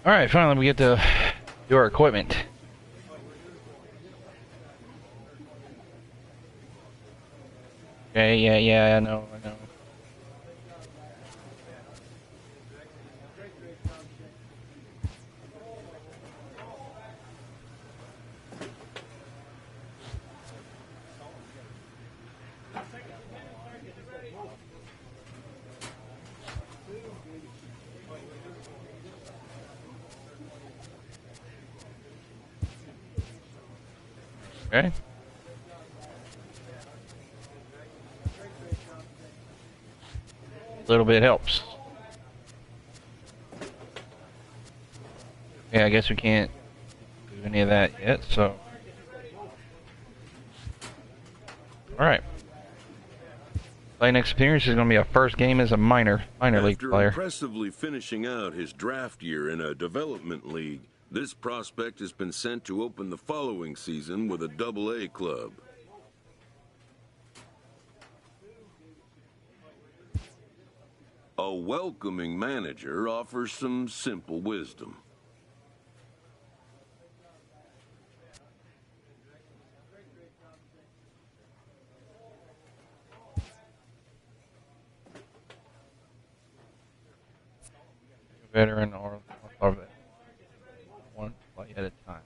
Alright, finally we get to do our equipment. Okay, yeah, I know. Okay. A little bit helps. Yeah, I guess we can't do any of that yet, so. Alright. Playing experience is going to be our first game as a minor league player. After impressively finishing out his draft year in a development league, this prospect has been sent to open the following season with a Double-A club. A welcoming manager offers some simple wisdom. Veteran or vet. One play at a time.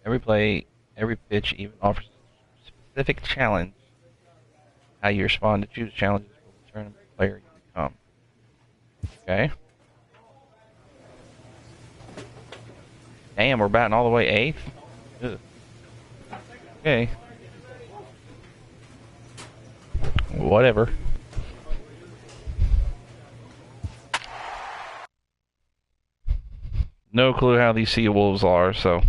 Every play, every pitch even offers a specific challenge. How you respond to choose challenges will determine the player you become. Okay. Damn, we're batting all the way 8th? Ugh. Okay. Whatever. No clue how these sea wolves are, so.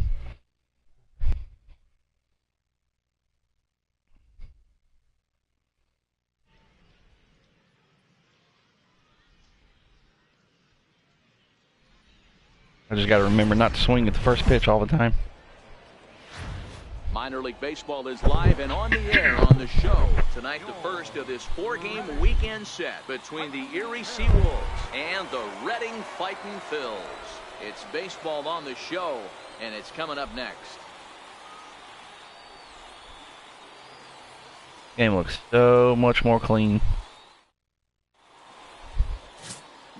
I just gotta remember not to swing at the first pitch all the time. Minor League Baseball is live and on the air on the show. Tonight, the first of this 4-game weekend set between the Erie Seawolves and the Reading Fightin' Phils. It's baseball on the show, and it's coming up next. Game looks so much more clean.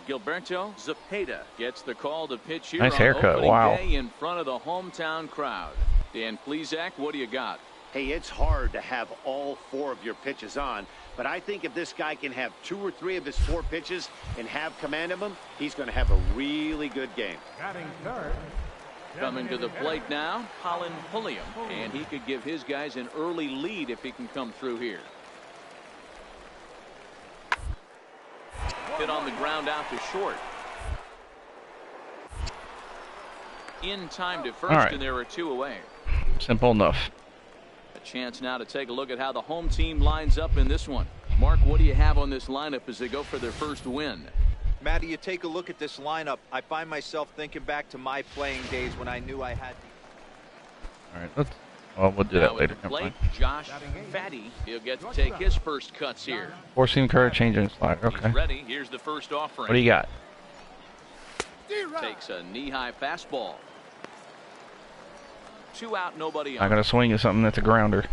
Gilberto Zepeda gets the call to pitch here nice on haircut. opening Wow. day in front of the hometown crowd. Dan Plesac, what do you got? Hey, it's hard to have all 4 of your pitches on, but I think if this guy can have 2 or 3 of his 4 pitches and have command of them, he's going to have a really good game. Coming to the plate now, Colin Pulliam, and he could give his guys an early lead if he can come through here. Hit on the ground out to short. In time to first, right. And there are 2 away. Simple enough. A chance now to take a look at how the home team lines up in this one. Mark, what do you have on this lineup as they go for their first win? Matty, you take a look at this lineup. I find myself thinking back to my playing days when I knew I had. All right, we'll do that later. Plate, Josh Fatty, he'll get to take his first cuts here. Four-seam curve, changing slider. Okay. He's ready. Here's the first offering. What do you got? Takes a knee-high fastball. 2 out, nobody on. Not gonna swing at something that's a grounder.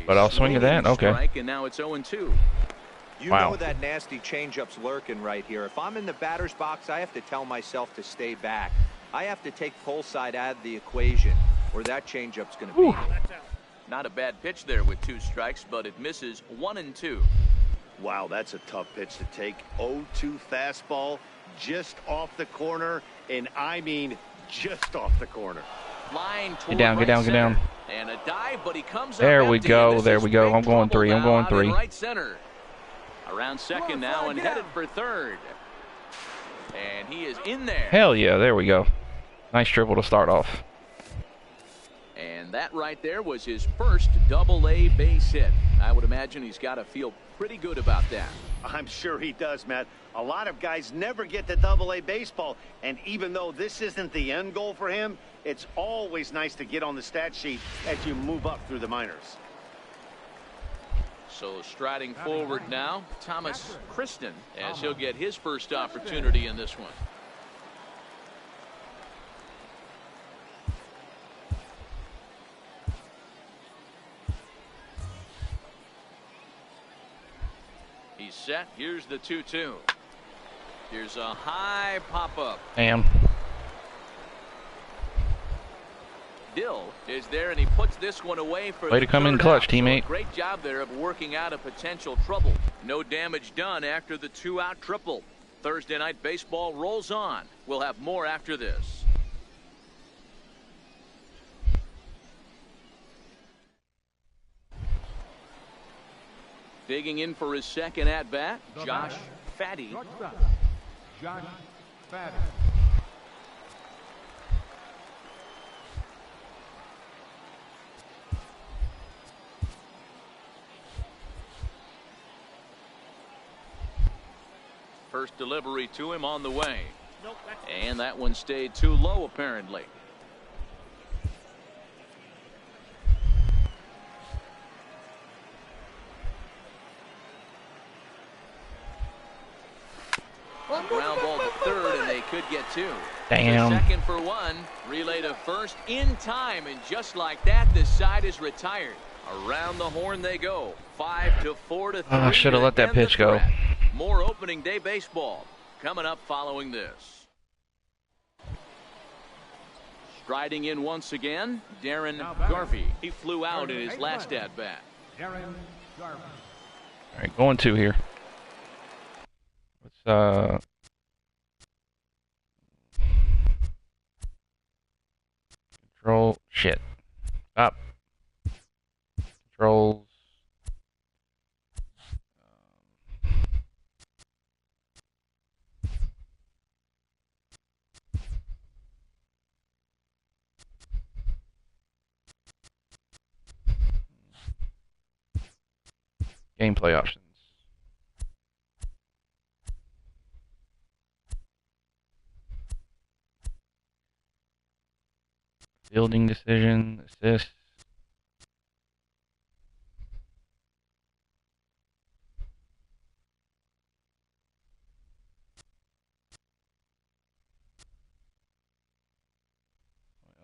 But I'll swing at that. Okay. And now it's 0-2. You Wow. know that nasty changeup's lurking right here. If I'm in the batter's box, I have to tell myself to stay back. I have to take pull side out of the equation, or that changeup's going to be. Not a bad pitch there with 2 strikes, but it misses 1-2. Wow, that's a tough pitch to take. 0-2 fastball just off the corner, and I mean just off the corner. Line Get down, get down, get down. And a dive, but he comes There up we empty, go, and this there is we go. big I'm going trouble 3, I'm now going out in 3. right center. Around second now and headed for third. And he is in there. Hell yeah, there we go. Nice dribble to start off. And that right there was his first Double-A base hit. I would imagine he's got to feel pretty good about that. I'm sure he does, Matt. A lot of guys never get to Double-A baseball, and even though this isn't the end goal for him, it's always nice to get on the stat sheet as you move up through the minors. So striding forward now, Thomas Kristen, as he'll get his first opportunity in this one. He's set. Here's the 2-2. Here's a high pop-up. Damn. Dill is there, and he puts this one away for Way to come in clutch, teammate. So great job there of working out a potential trouble. No damage done after the 2-out triple. Thursday Night Baseball rolls on. We'll have more after this. Digging in for his second at-bat, Josh Fatty. Josh Fatty. First delivery to him on the way. And that one stayed too low, apparently. Ground ball to third, and they could get two. Damn. The second for one. Relay to first in time, and just like that, the side is retired. Around the horn they go. 5-4 to 3. Oh, I should have let that pitch go. More opening day baseball coming up following this. Striding in once again, Darren Garvey. He flew out in his last at-bat. Darren Garvey. All right, going 2 here. Let's control shit. Up. Controls. Gameplay options. Fielding decision, assist.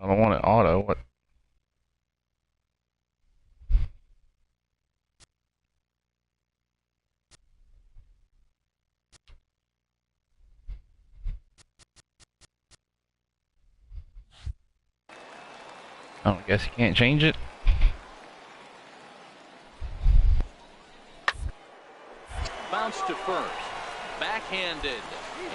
I don't want it auto. What? I guess you can't change it. Bounce to first. Backhanded.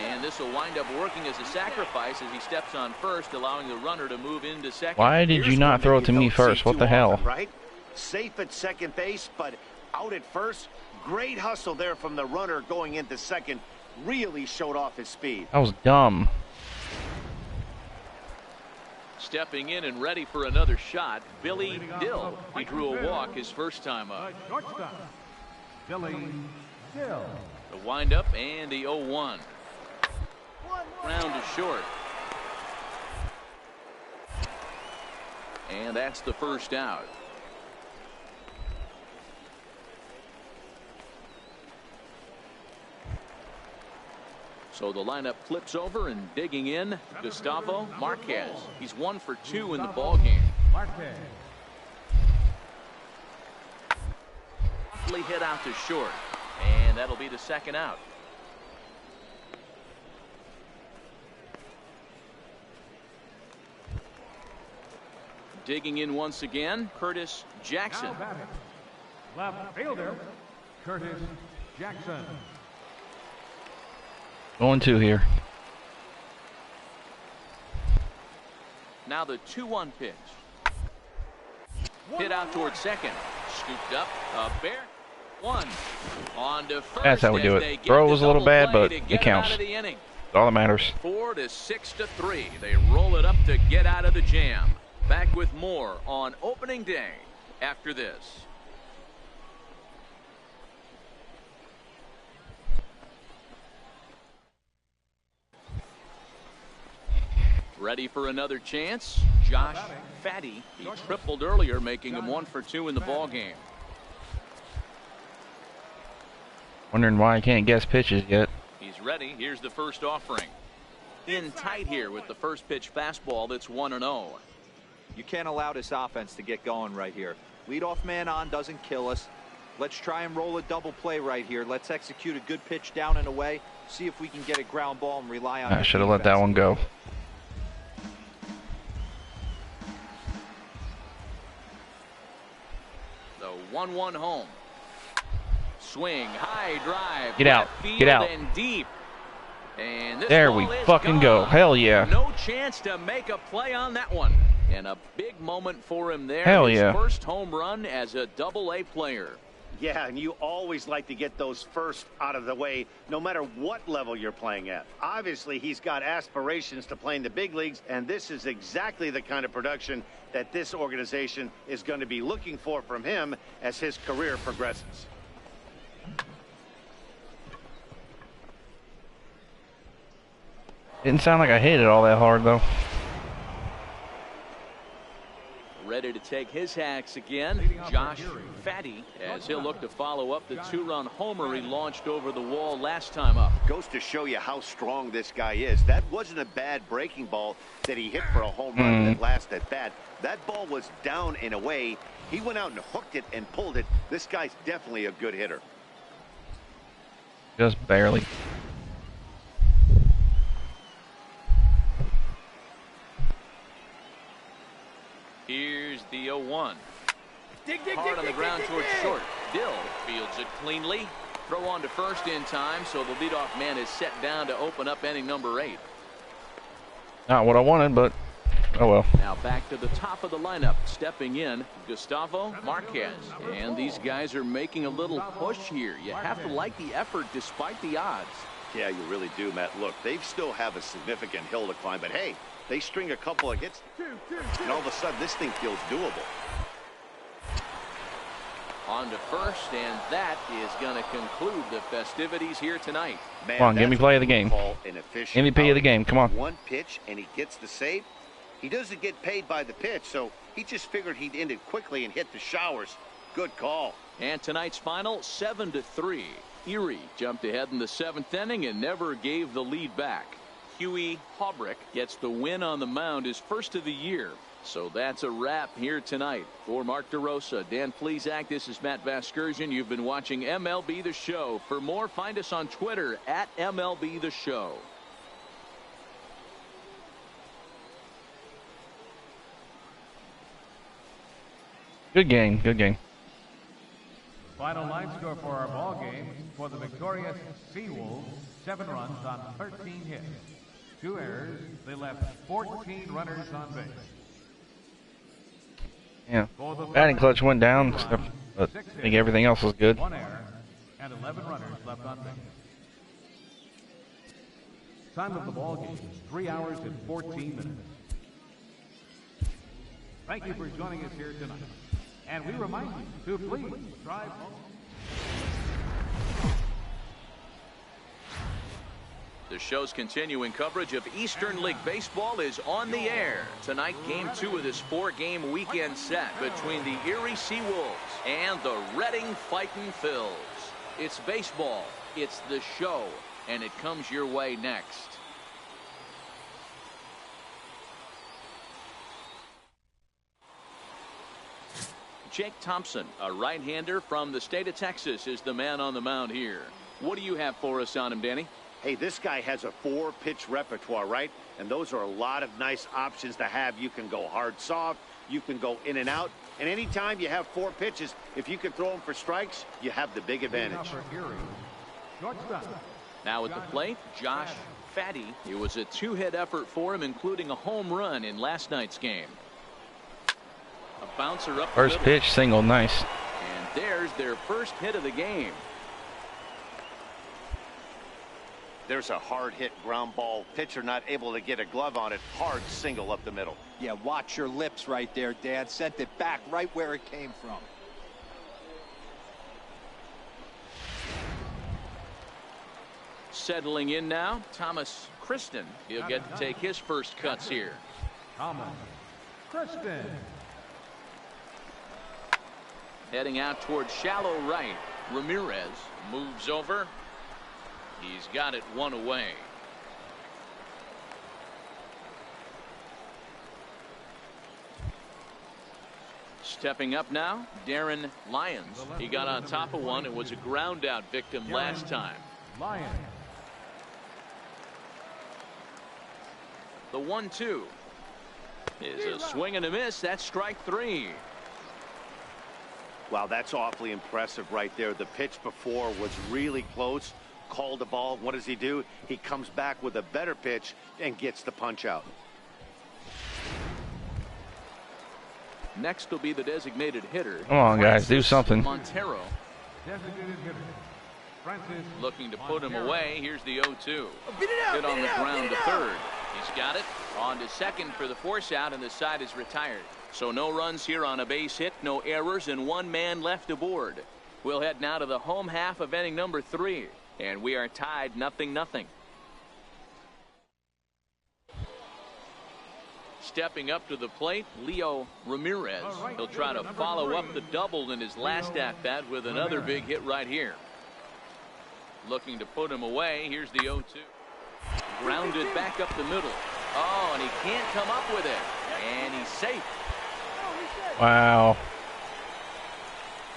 And this will wind up working as a sacrifice as he steps on first, allowing the runner to move into second. Why did you not throw it to me first? What the hell? Right? Safe at second base, but out at first. Great hustle there from the runner going into second. Really showed off his speed. That was dumb. Stepping in and ready for another shot, Billy Dill. He drew a walk his first time up. Shortstop, Billy Dill. The windup and the 0-1. Round to short. And that's the first out. So the lineup flips over, and digging in, Gustavo Marquez. He's 1 for 2 in the ballgame. Marquez. Hit out to short, and that'll be the second out. Digging in once again, Curtis Jackson. Now batting, left fielder, Curtis Jackson. Going 2 here. Now the 2-1 pitch. Hit out towards second. Scooped up. A bare 1. On to first. That's how we do it. Throw was a little bad, but it counts. That's all that matters. 4 to 6 to 3. They roll it up to get out of the jam. Back with more on opening day after this. Ready for another chance? Josh Fatty. He tripled earlier, making him 1 for 2 in the ball game. Wondering why I can't guess pitches yet. He's ready. Here's the first offering. In tight here with the first pitch fastball that's 1-0. You can't allow this offense to get going right here. Leadoff man on doesn't kill us. Let's try and roll a double play right here. Let's execute a good pitch down and away. See if we can get a ground ball and rely on. I should have let that one go. The 1-1 home. Swing, high drive. Get out. Get out. And deep. And this There ball we is fucking gone. go. Hell yeah. No chance to make a play on that one. And a big moment for him there. Hell His yeah. first home run as a Double-A player. Yeah, and you always like to get those first out of the way, no matter what level you're playing at. Obviously, he's got aspirations to play in the big leagues, and this is exactly the kind of production that this organization is going to be looking for from him as his career progresses. Didn't sound like I hit it all that hard, though. Ready to take his hacks again, Josh Fatty, as he'll look to follow up the 2-run homer he launched over the wall last time up. Goes to show you how strong this guy is. That wasn't a bad breaking ball that he hit for a home run that last at bat. That ball was down and away. He went out and hooked it and pulled it. This guy's definitely a good hitter. Just barely. Here's the 0-1. Hard on the ground towards short. Dill fields it cleanly. Throw on to first in time, so the leadoff man is set down to open up inning number 8. Not what I wanted, but oh well. Now back to the top of the lineup. Stepping in, Gustavo Marquez. And these guys are making a little push here. You have to like the effort despite the odds. Yeah, you really do, Matt. Look, they still have a significant hill to climb, but hey, they string a couple of hits, and all of a sudden this thing feels doable. On to first, and that is going to conclude the festivities here tonight. Man, Come on, give me play of the game. MVP of the game, come on. One pitch, and he gets the save. He doesn't get paid by the pitch, so he just figured he'd end it quickly and hit the showers. Good call. And tonight's final, 7-3. Erie jumped ahead in the 7th inning and never gave the lead back. Huey Haubrick gets the win on the mound, his first of the year. So that's a wrap here tonight. For Mark DeRosa, Dan Plesac, this is Matt Vasgersian. You've been watching MLB The Show. For more, find us on Twitter at MLB The Show. Good game, good game. Final line score for our ball game for the victorious Seawolves: 7 runs on 13 hits, 2 errors. They left 14 runners on base. Yeah, batting clutch went down, but I think everything else was good. 1 error and 11 runners left on base. Time of the ball game is 3 hours and 14 minutes. Thank you for joining us here tonight. And we remind you to please drive home. The show's continuing coverage of Eastern League Baseball is on the air. Tonight, Game 2 of this 4-game weekend set between the Erie Seawolves and the Reading Fightin' Phils. It's baseball, it's the show, and it comes your way next. Jake Thompson, a right-hander from the state of Texas, is the man on the mound here. What do you have for us on him, Danny? Hey, this guy has a 4-pitch repertoire, right? And those are a lot of nice options to have. You can go hard, soft. You can go in and out. And anytime you have 4 pitches, if you can throw them for strikes, you have the big advantage. Now at the plate, Josh Fatty. It was a 2-hit effort for him, including a home run in last night's game. A bouncer up First pitch, single, nice. And there's their first hit of the game. There's a hard hit ground ball. Pitcher not able to get a glove on it. Hard single up the middle. Yeah, watch your lips right there, Dad. Sent it back right where it came from. Settling in now, Thomas Kristen. He'll get to take his first cuts here. Thomas Kristen. Heading out towards shallow right. Ramirez moves over. He's got it one away. Stepping up now, Darren Lyons. He got on top of one and was a ground out victim last time. Lyons. The 1-2 is a swing and a miss. That's strike 3. Wow, that's awfully impressive right there. The pitch before was really close. Called the ball. What does he do? He comes back with a better pitch and gets the punch out. Next will be the designated hitter. Come on, guys, do something. Montero. Designated hitter. Francis Looking to put him Montero. away. Here's the 0-2. Hit on the ground to third. He's got it. On to second for the force out, and the side is retired. So no runs here on a base hit, no errors, and one man left aboard. We'll head now to the home half of inning number 3, and we are tied 0-0. Stepping up to the plate, Leo Ramirez. He'll try to follow up the double in his last at-bat with another big hit right here. Looking to put him away. Here's the 0-2. Grounded back up the middle. Oh, and he can't come up with it. And he's safe. Wow.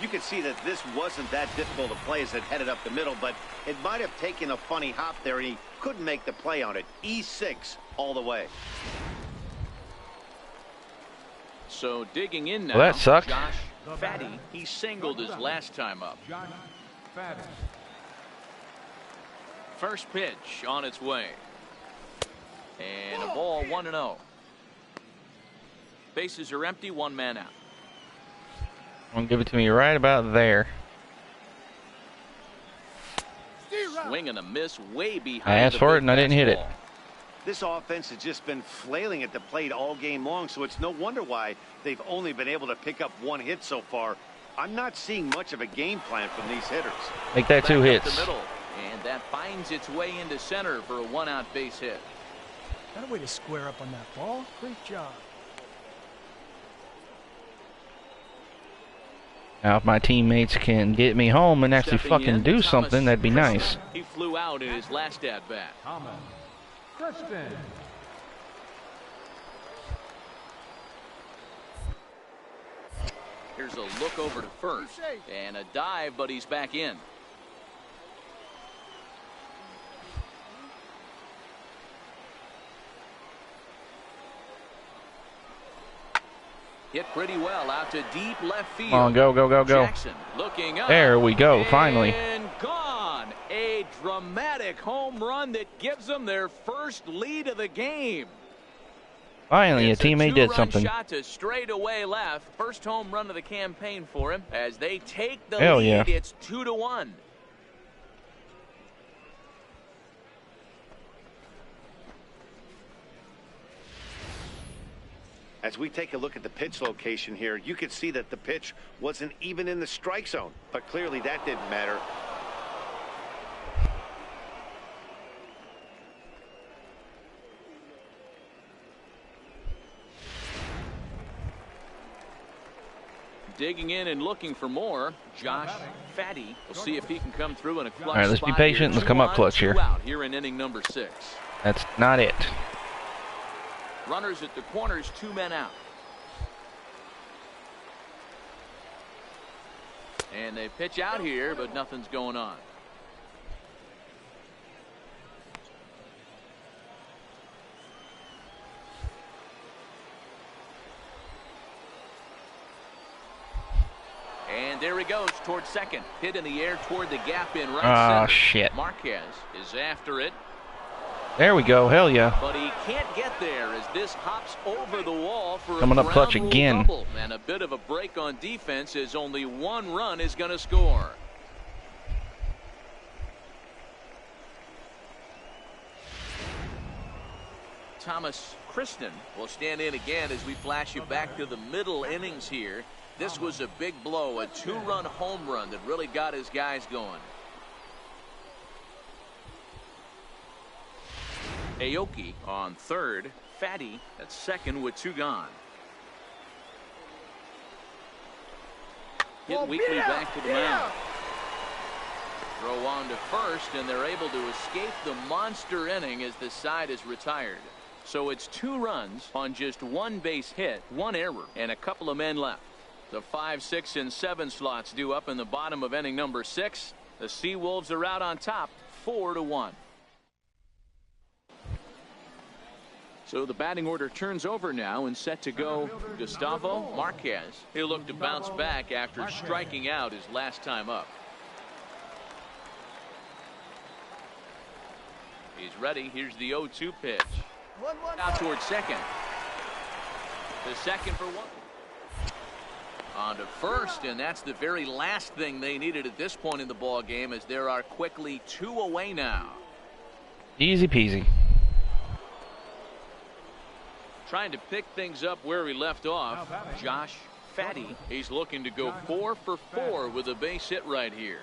You can see that this wasn't that difficult to play as it headed up the middle, but it might have taken a funny hop there, and he couldn't make the play on it. E6 all the way. So digging in now. Well, that sucked. Josh Fatty. He singled his last time up. Josh Fatty. First pitch on its way. And a ball 1-0. Bases are empty, one man out. I'm gonna give it to me right about there. Swing and a miss way behind. I asked for it and I didn't hit it. This offense has just been flailing at the plate all game long, so it's no wonder why they've only been able to pick up one hit so far. I'm not seeing much of a game plan from these hitters. Make that 2 Back up hits. the middle, and that finds its way into center for a one-out base hit. Got a way to square up on that ball. Great job. Now, if my teammates can get me home and actually Stepping fucking in, do Thomas something, that'd be Kristen. nice. He flew out in his last at-bat. Thomas Kristen. Here's a look over to first, and a dive, but he's back in. Hit pretty well out to deep left field. Come on, go, go, go, go. Jackson looking up. There we go, finally. And gone. A dramatic home run that gives them their first lead of the game. Finally, It's a teammate did two-run something. Shot to straightaway left. First home run of the campaign for him. As they take the Hell lead, yeah. it's 2-1. As we take a look at the pitch location here, you can see that the pitch wasn't even in the strike zone, but clearly that didn't matter. Digging in and looking for more, Josh Fatty. We'll see if he can come through in a clutch All right, let's be spot patient. here. Let's come up 2 on, clutch 2 here. out here in inning number 6. That's not it. Runners at the corners, 2 men out. And they pitch out here, but nothing's going on. And there he goes towards second. Hit in the air toward the gap in right Ah, center. shit. Marquez is after it, There we go. Hell yeah. but he can't get there as this hops over the wall for Coming a up clutch ground rule again. double. And a bit of a break on defense as only 1 run is going to score. Thomas Kristen will stand in again as we flash you back to the middle innings here. This was a big blow, a 2-run home run that really got his guys going. Aoki on third. Fatty at second with 2 gone. Hit weakly back to the mound. Throw on to first, and they're able to escape the monster inning as the side is retired. So it's 2 runs on just 1 base hit, 1 error, and a couple of men left. The 5, 6, and 7 slots due up in the bottom of inning number 6. The Seawolves are out on top, 4-1. So the batting order turns over now and set to go Gustavo Marquez. He'll look to bounce back after striking out his last time up. He's ready. Here's the 0-2 pitch. Out towards second. The second for 1. On to first, and that's the very last thing they needed at this point in the ball game, as there are quickly 2 away now. Easy peasy. Trying to pick things up where he left off, Josh Fatty. He's looking to go 4 for 4 with a base hit right here.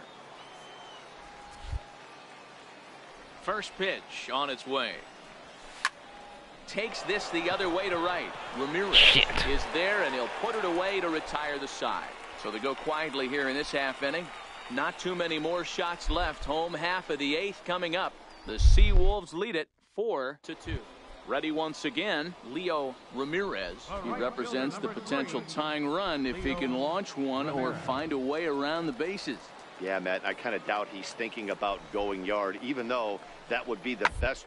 First pitch on its way. Takes this the other way to right. Ramirez is there, and he'll put it away to retire the side. So they go quietly here in this half inning. Not too many more shots left. Home half of the 8th coming up. The Seawolves lead it 4-2. Ready once again, Leo Ramirez. He represents the potential tying run if he can launch one or find a way around the bases. Yeah, Matt, I kind of doubt he's thinking about going yard, even though that would be the best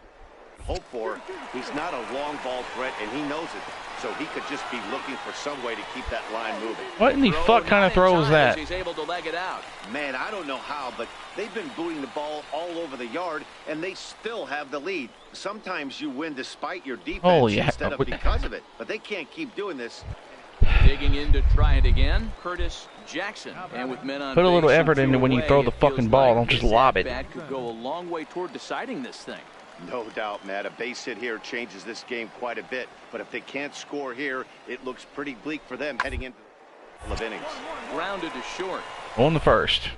hope for. He's not a long ball threat, and he knows it. So he could just be looking for some way to keep that line moving. What in the fuck kind of throw was that? He's able to leg it out. Man, I don't know how, but they've been booting the ball all over the yard, and they still have the lead. Sometimes you win despite your defense instead of because of it. But they can't keep doing this. Digging in to try it again, Curtis Jackson. And with men on put a little base effort into when you throw the fucking ball. Don't just lob it. That could go a long way toward deciding this thing. No doubt, Matt. A base hit here changes this game quite a bit. But if they can't score here, it looks pretty bleak for them heading into the innings. Grounded to short. On the first.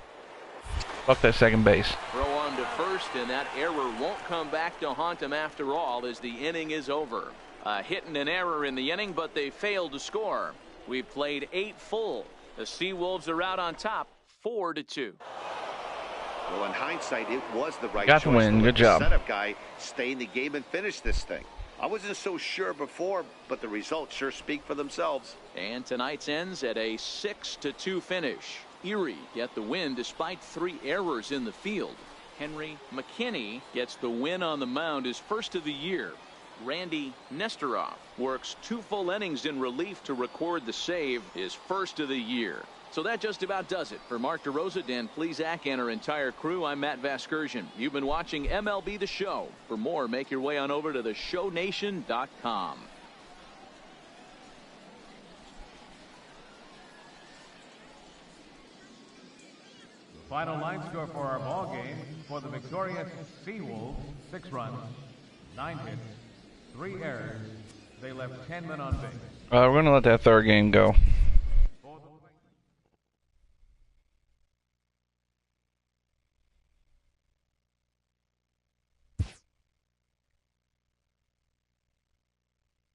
Fuck that second base. Throw on to first, and that error won't come back to haunt him after all, as the inning is over. A hit and an error in the inning, but they failed to score. We've played 8 full. The Seawolves are out on top, 4-2. Well, in hindsight, it was the right choice. Got the win. Good job. Setup guy, stay in the game and finish this thing. I wasn't so sure before, but the results sure speak for themselves. And tonight's ends at a 6-2 finish. Erie get the win despite 3 errors in the field. Henry McKinney gets the win on the mound, his first of the year. Randy Nestorov works 2 full innings in relief to record the save, his first of the year. So that just about does it. For Mark DeRosa, Dan Plesac, and our entire crew, I'm Matt Vasgersian. You've been watching MLB The Show. For more, make your way on over to theshownation.com. The final line score for our ball game: for the victorious Seawolves, 6 runs, 9 hits, 3 errors. They left 10 men on base. We're going to let that third game go.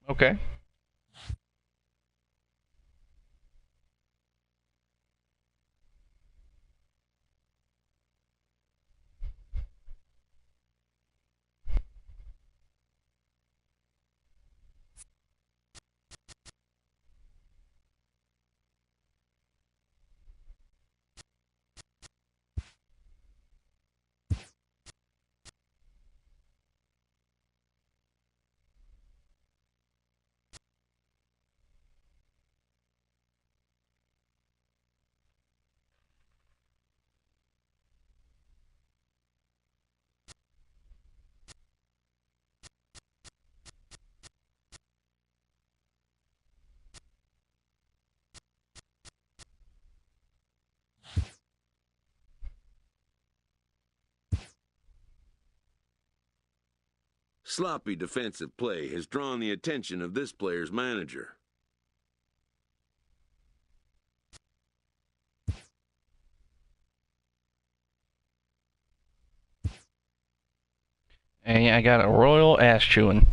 Okay. Sloppy defensive play has drawn the attention of this player's manager. And I got a royal ass chewing.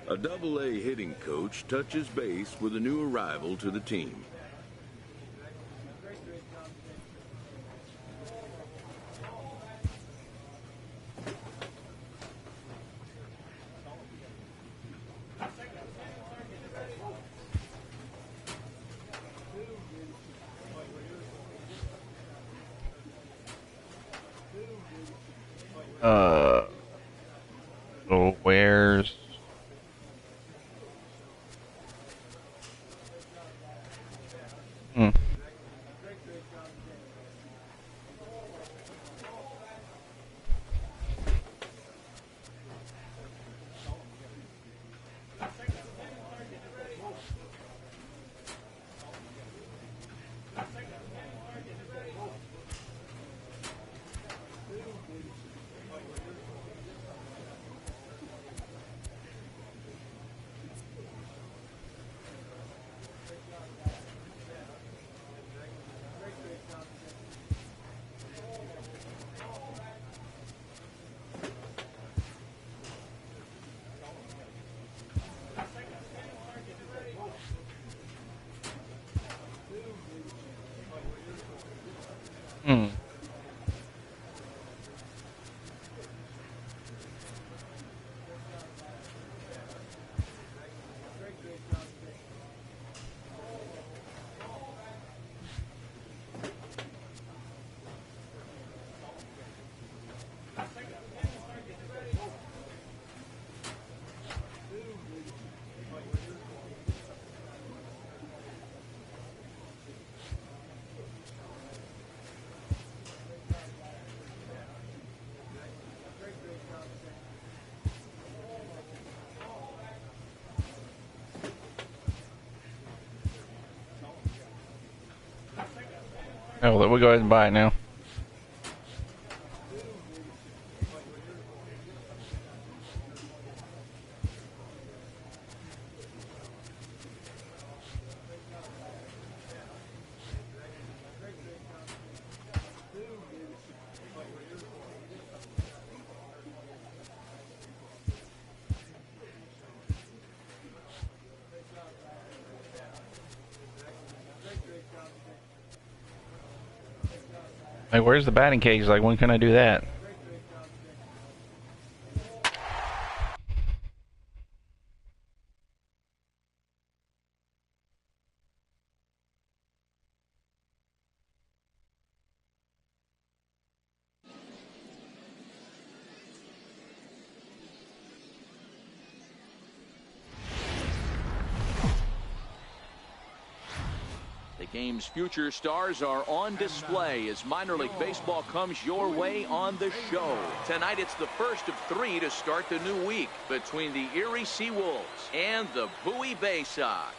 A Double-A hitting coach touches base with a new arrival to the team. So where's... Oh, we'll go ahead and buy it now. Like, where's the batting cage? Like, when can I do that? Game's future stars are on display as minor league baseball comes your way on the show. Tonight it's the first of 3 to start the new week between the Erie Seawolves and the Bowie Bay Sox.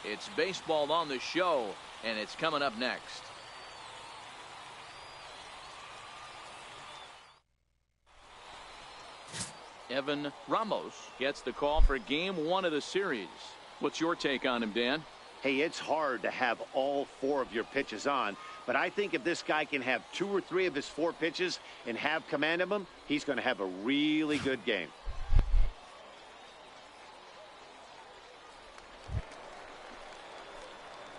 It's baseball on the show, and it's coming up next. Evan Ramos gets the call for game 1 of the series. What's your take on him, Dan? Hey, it's hard to have all 4 of your pitches on, but I think if this guy can have 2 or 3 of his 4 pitches and have command of them, he's going to have a really good game.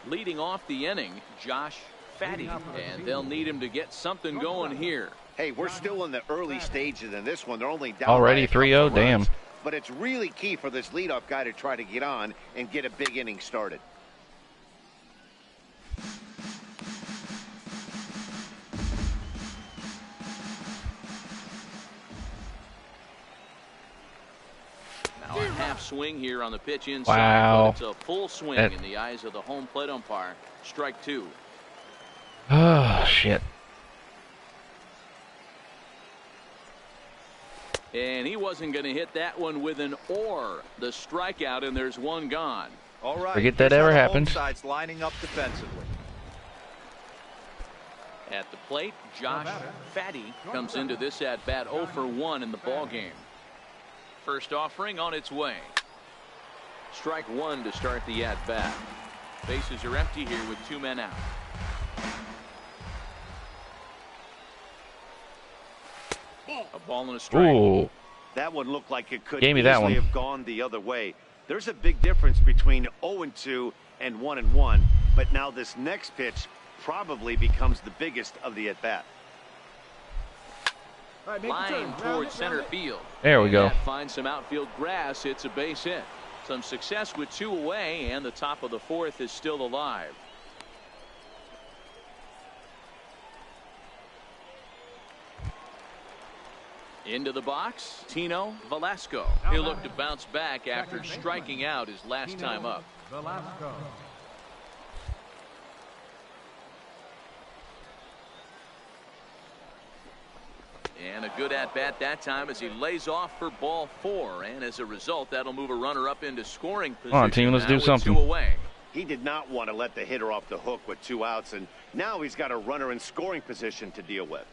Leading off the inning, Josh Fatty, and they'll need him to get something going here. Hey, we're still in the early stages in this one. They're only down already by a couple 3-0. of Damn. runs. but it's really key for this leadoff guy to try to get on and get a big inning started. Now a half swing here on the pitch inside. Wow. But it's a full swing in the eyes of the home plate umpire. Strike two. Oh, shit. And he wasn't going to hit that one with an or. The strikeout, and there's one gone. All right. Forget that ever happened. Sides lining up defensively. At the plate, Josh Fatty comes into this at bat 0 for 1 in the ball game. First offering on its way. Strike one to start the at bat. Bases are empty here with 2 men out. A ball and a strike. Ooh. That one looked like it could Gave me that easily one. have gone the other way. There's a big difference between 0-2 and 1-1, but now this next pitch probably becomes the biggest of the at-bat. Line towards center field. There we go. That finds some outfield grass. It's a base hit. Some success with 2 away, and the top of the 4th is still alive. Into the box, Tino Velasco. He'll look to bounce back after striking out his last time up. Velasco. And a good at-bat that time as he lays off for ball 4. And as a result, that'll move a runner up into scoring position. Come on, team, let's now do with something. 2 away. He did not want to let the hitter off the hook with 2 outs, and now he's got a runner in scoring position to deal with.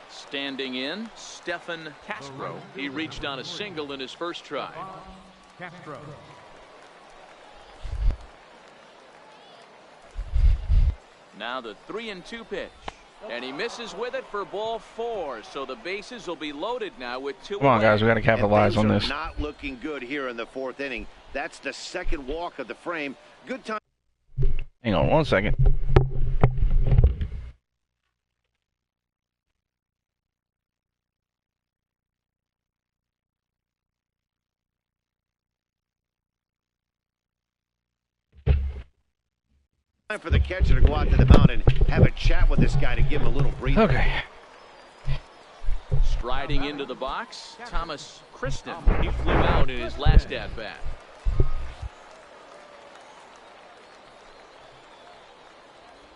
Standing in, Stefan Castro. He reached on a single in his first try. Castro. Now the 3-2 pitch. And he misses with it for ball 4. So the bases will be loaded now with 2 Come on, away. guys. We got to capitalize on And things this. are not looking good here in the 4th inning. That's the second walk of the frame. Good time. Hang on 1 second. Time for the catcher to go out to the mound and have a chat with this guy to give him a little breather. Okay. Striding into the box, Thomas Kristen. He flew out in his last at-bat.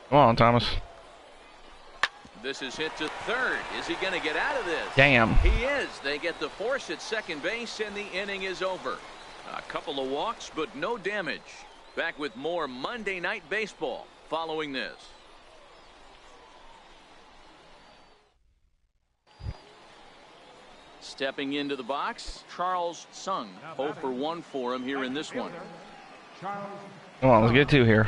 Come on, Thomas. This is hit to third. Is he going to get out of this? Damn. He is. They get the force at second base, and the inning is over. A couple of walks, but no damage. Back with more Monday Night Baseball following this. Stepping into the box, Charles Sung. 0 for 1 for him here in this one. Charles. Come on, let's get 2 here.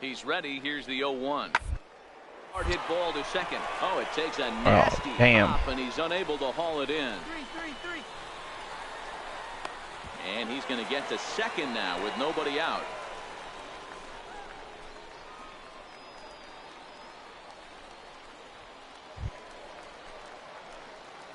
He's ready. Here's the 0-1. Hard hit ball to second. Oh, it takes a nasty hop, and he's unable to haul it in. And he's going to get to second now with nobody out.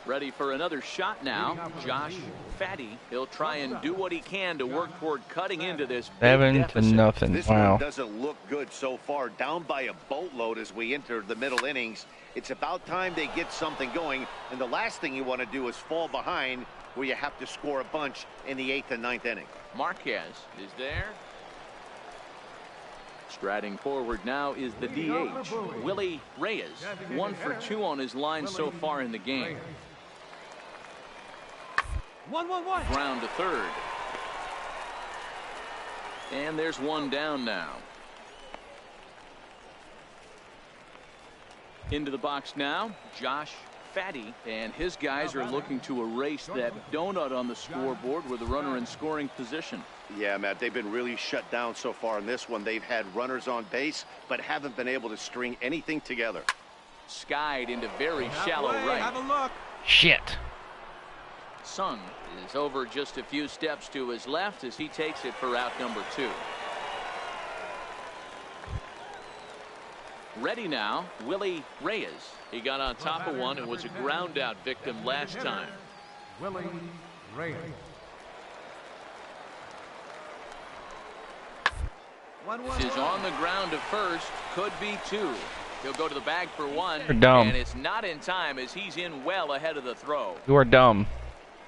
Ready for another shot now. Josh Fatty. He'll try and do what he can to work toward cutting into this big 7-0. This Wow. one doesn't look good so far. Down by a boatload as we enter the middle innings. It's about time they get something going. And the last thing you want to do is fall behind where you have to score a bunch in the 8th and 9th inning. Marquez is there. Striding forward now is the DH, Willie Reyes. 1 for 2 on his line so far in the game. 1-1-1. Ground to third. And there's one down now. Into the box now, Josh Fatty, and his guys are looking to erase that donut on the scoreboard with a runner in scoring position. Yeah, Matt, they've been really shut down so far in this one. They've had runners on base, but haven't been able to string anything together. Skied into very shallow right. Have a look. Shit. Sung is over just a few steps to his left as he takes it for out number 2. Ready now, Willie Reyes. He got on top of one and was a ground out victim last time. Willie Reyes. This is on the ground to first. Could be two. He'll go to the bag for one. You're dumb. And it's not in time as he's in well ahead of the throw. You are dumb.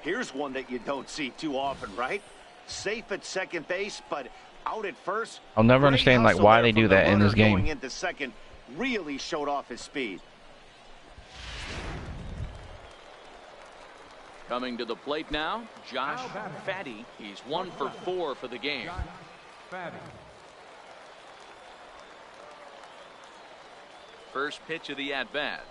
Here's one that you don't see too often, right? Safe at second base, but out at first. I'll never understand like why they do that in this game. Going into second really showed off his speed. Coming to the plate now, Josh Fatty. He's 1 for 4 for the game. Fatty. First pitch of the at-bat.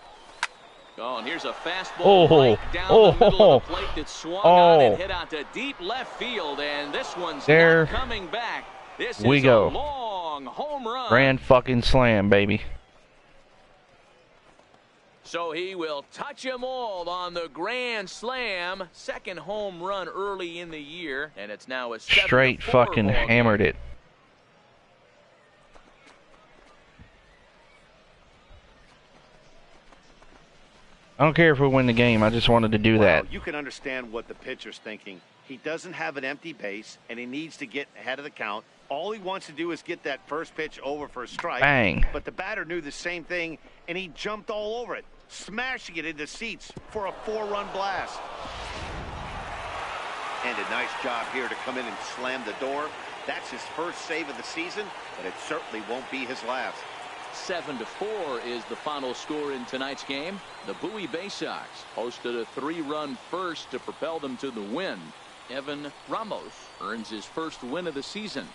Oh, and here's a fastball right down the middle of the plate that swung on and hit out to deep left field, and this one's not coming back. This is a long home run. Grand fucking slam, baby. So he will touch them all on the grand slam. Second home run early in the year, and it's now a 7-4 straight fucking hammered it. I don't care if we win the game. I just wanted to do that. You can understand what the pitcher's thinking. He doesn't have an empty base, and he needs to get ahead of the count. All he wants to do is get that first pitch over for a strike. Bang. But the batter knew the same thing, and he jumped all over it, smashing it into seats for a 4-run blast. And a nice job here to come in and slam the door. That's his first save of the season, but it certainly won't be his last. 7-4 is the final score in tonight's game. The Bowie Bay Sox hosted a 3-run first to propel them to the win. Evan Ramos earns his first win of the season.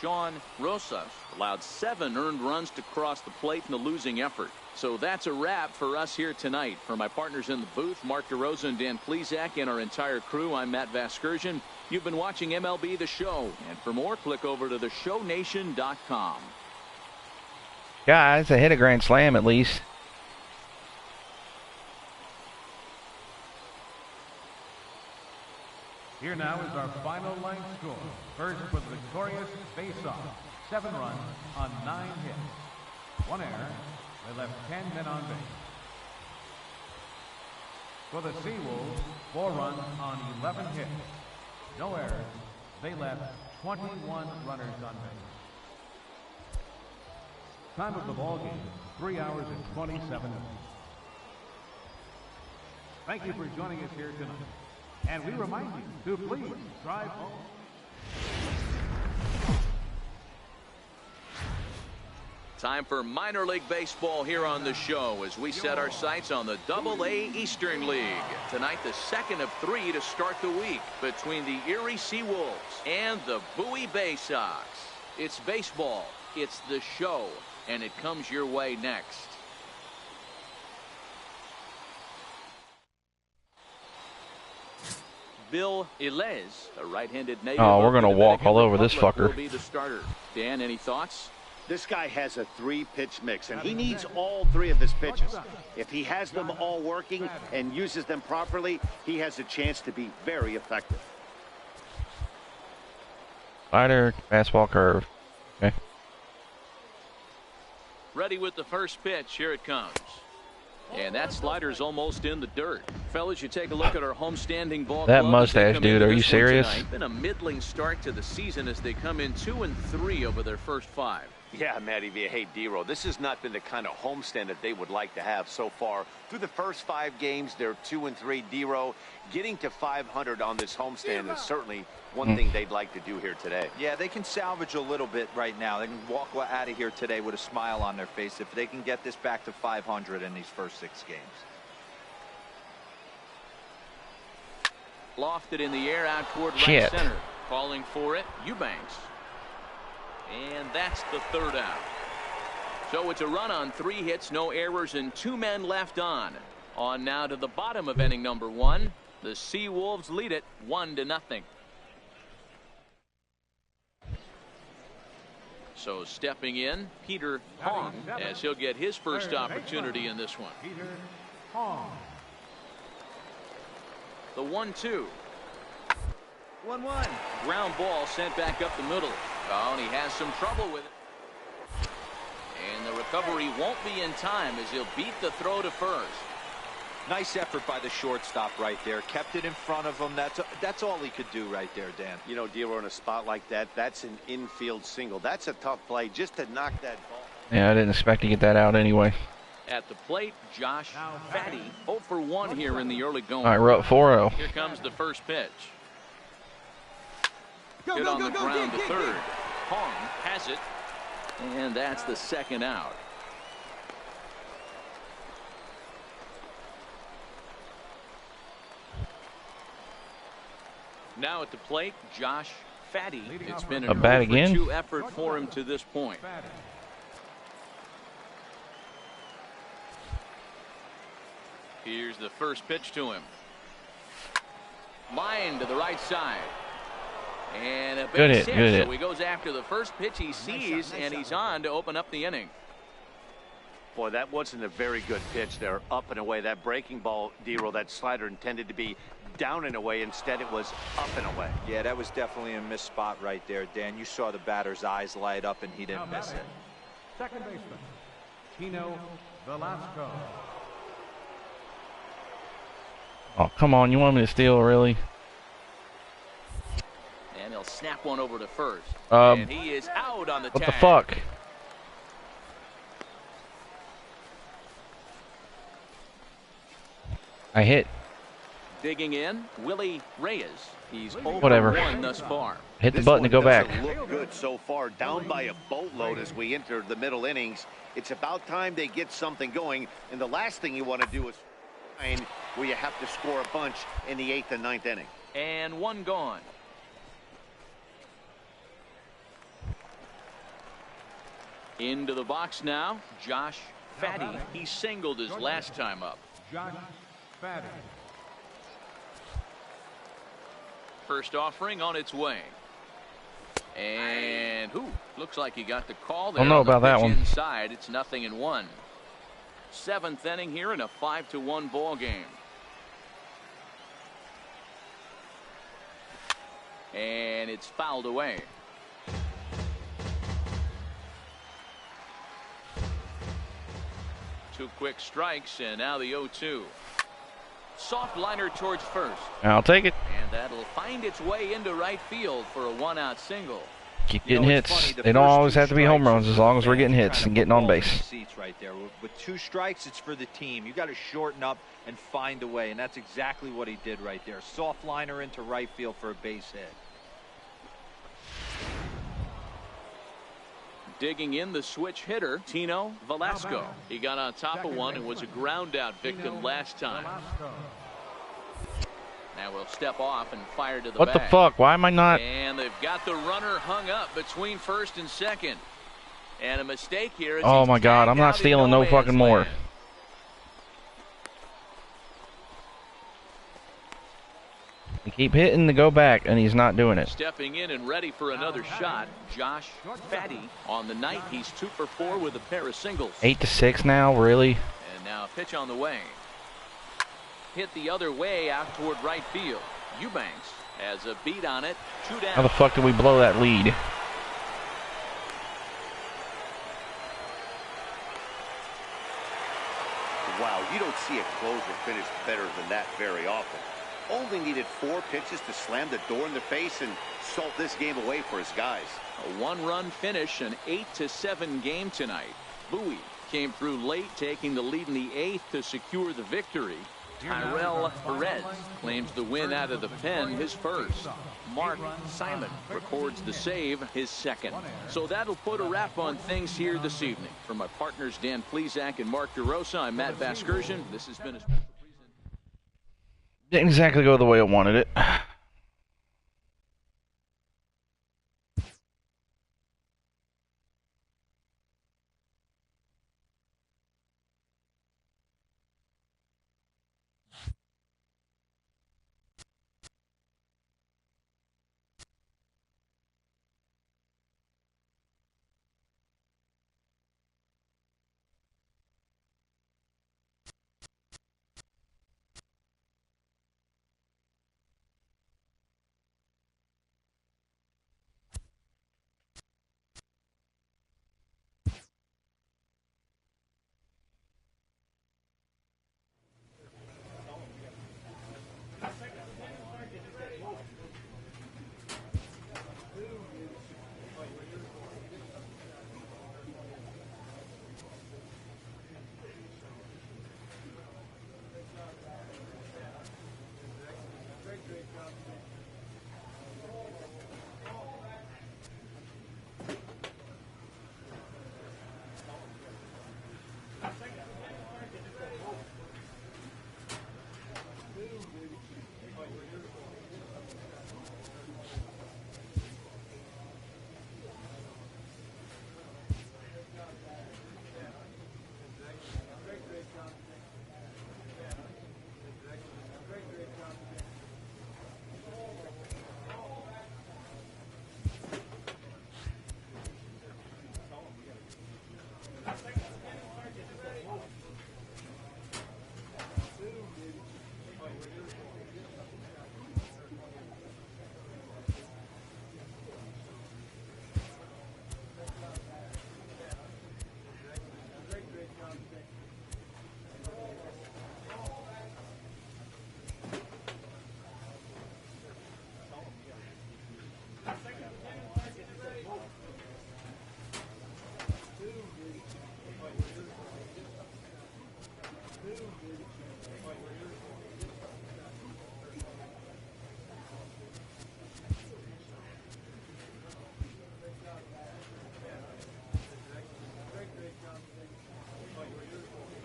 Sean Rosas allowed 7 earned runs to cross the plate in the losing effort. So that's a wrap for us here tonight. For my partners in the booth, Mark DeRosa and Dan Plesac, and our entire crew, I'm Matt Vasgersian. You've been watching MLB The Show. And for more, click over to theshownation.com. Guys, I hit a grand slam at least. Here now is our final line score. First for the victorious face-off. 7 runs on 9 hits. 1 error. They left 10 men on base. For the Seawolves, 4 runs on 11 hits. No errors. They left 21 runners on base. Time of the ball game, 3 hours and 27 minutes. Thank you for joining us here tonight. And we remind you to please drive home. Time for minor league baseball here on the show as we set our sights on the Double-A Eastern League. Tonight, the second of 3 to start the week between the Erie Seawolves and the Bowie Bay Sox. It's baseball. It's the show. And it comes your way next. Bill Ilez, a right-handed native. Oh, we're gonna walk all over this fucker. Will be the starter. Dan, any thoughts? This guy has a 3-pitch mix, and he needs all 3 of his pitches. If he has them all working and uses them properly, he has a chance to be very effective. Slider, fastball, curve. Okay. Ready with the first pitch. Here it comes. And that slider's almost in the dirt. Fellas, you take a look at our homestanding ball. That mustache, dude, are you serious? Been a middling start to the season as they come in 2-3 over their first 5. Yeah, Matty V. Hey, D-Roll, this has not been the kind of homestand that they would like to have so far. Through the first 5 games, they're 2-3. D-Roll, getting to 500 on this homestand is certainly one thing they'd like to do here today. Yeah, they can salvage a little bit right now. They can walk out of here today with a smile on their face if they can get this back to 500 in these first 6 games. Lofted in the air out toward right center. Calling for it, Eubanks. And that's the 3rd out. So it's a run on 3 hits, no errors, and 2 men left on. On now to the bottom of inning number 1. The Seawolves lead it 1-0. So stepping in, Peter Hong, as he'll get his first opportunity in this one. Peter Hong. The 1-2. 1-1. Ground ball sent back up the middle. Oh, and he has some trouble with it. And the recovery won't be in time as he'll beat the throw to first. Nice effort by the shortstop right there. Kept it in front of him. That's all he could do right there, Dan. You know, Dero, in a spot like that, that's an infield single. That's a tough play just to knock that ball. Yeah, I didn't expect to get that out anyway. At the plate, Josh Fatty, 0 for 1 here in the early going. All right, we're up 4-0. Here comes the first pitch. Hit on the ground to third. Hong has it, and that's the second out. Now at the plate, Josh Fatty. It's been an A bat again? 0 for 2 effort for him to this point. Here's the first pitch to him. Line to the right side. And a Good base hit, good hit. So he goes after the first pitch he sees, and he's on to open up the inning. Boy, that wasn't a very good pitch there. Up and away. That breaking ball, Dero, that slider intended to be down and away. Instead, it was up and away. Yeah, that was definitely a missed spot right there, Dan. You saw the batter's eyes light up, and he didn't miss it. Second baseman, Tino Velasco. Oh, come on. You want me to steal, really? And he'll snap one over to first. Um, and he is out on the What tag. the fuck? I hit. Digging in, Willie Reyes. He's 0 Whatever. for 1 thus far. Hit the button to go back. Look good so far. Down by a boatload as we enter the middle innings. It's about time they get something going. And the last thing you want to do is find where you have to score a bunch in the 8th and 9th inning. And one gone. Into the box now, Josh Fatty. He singled his last time up. Josh Fatty. First offering on its way. And looks like he got the call there. Don't know on the about that pitch one. Inside, it's 0-1. 7th inning here in a 5-1 ball game. And it's fouled away. Two quick strikes, and now the 0-2. Soft liner towards first. I'll take it. And that'll find its way into right field for a 1-out single. Keep getting it's hits. funny, the They don't first always two have to be home strikes runs are as for long the as we're fans getting trying hits to and put getting on balls in base. the seats right there. With 2 strikes, it's for the team. You got to shorten up and find a way, and that's exactly what he did right there. Soft liner into right field for a base hit. Digging in the switch hitter, Tino Velasco. He got on top of one and was a ground out victim last time. Now we'll step off and fire to the What the bag. fuck? Why am I not? And they've got the runner hung up between first and second. And a mistake here. As Oh he's my God, tagged I'm not out in stealing no man's fucking more. land. I keep hitting to go back, and he's not doing it. Stepping in and ready for another shot, Josh Fatty. On the night, he's 2 for 4 with a pair of singles. 8-6 now, really? And now a pitch on the way. Hit the other way out toward right field. Eubanks has a beat on it. 2 down. How the fuck did we blow that lead? Wow, you don't see a closer finish better than that very often. Only needed 4 pitches to slam the door in their face and salt this game away for his guys. A 1-run finish, an 8-7 game tonight. Bowie came through late, taking the lead in the 8th to secure the victory. Tyrell Perez claims the win out of the pen, his first. Mark Simon records the save, his second. So that'll put a wrap on things here this evening. For my partners Dan Plesac and Mark DeRosa, I'm Matt Vasgersian. This has been a special presentation. Didn't exactly go the way I wanted it.